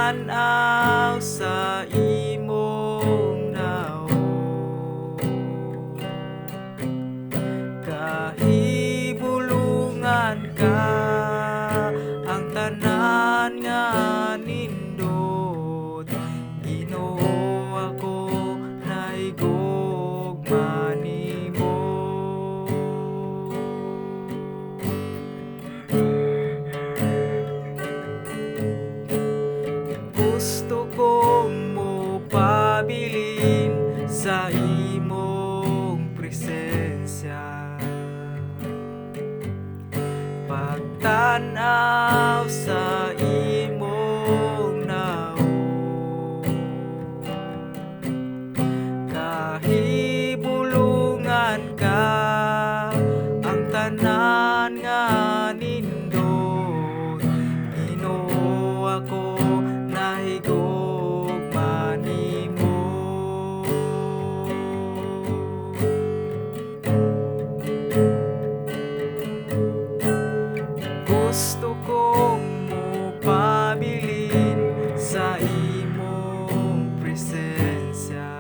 pagtanaw sa imong naong, kahibulungan ka ang tanan nga nindot. Ginoo, ako naigugma nimo. Gusto kong mo pabilin sa imong presensya, pagtanaw sa imong naong, kahibulungan ka ang tanan nga nindot. Ginoo, ako nahigugma nimo. Gusto kong mo pabilin sa imong presensya,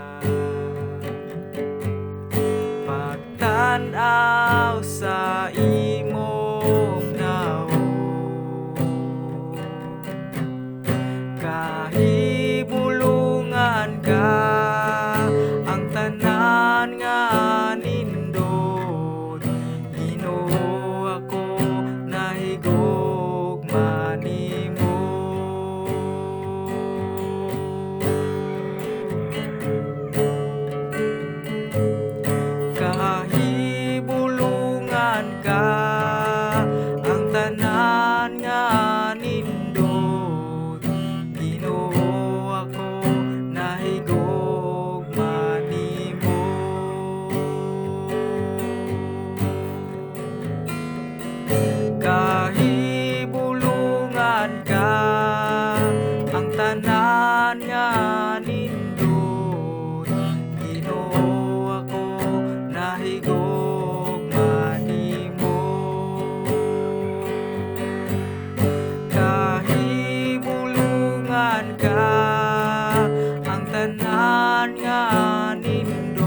pagtanaw sa imong naong, kahibulungan ka ang tanan nga nindot. Ginoo, ako nahigugma nimo. Kahibulungan ka ang tanan nga nindot. Ginoo, ako nahigugma nimo. Kahibulungan ka ang tanan nga nindot. Ginoo, ako nahigugma nimo. Kahibulungan ka ang tanan nga nindot.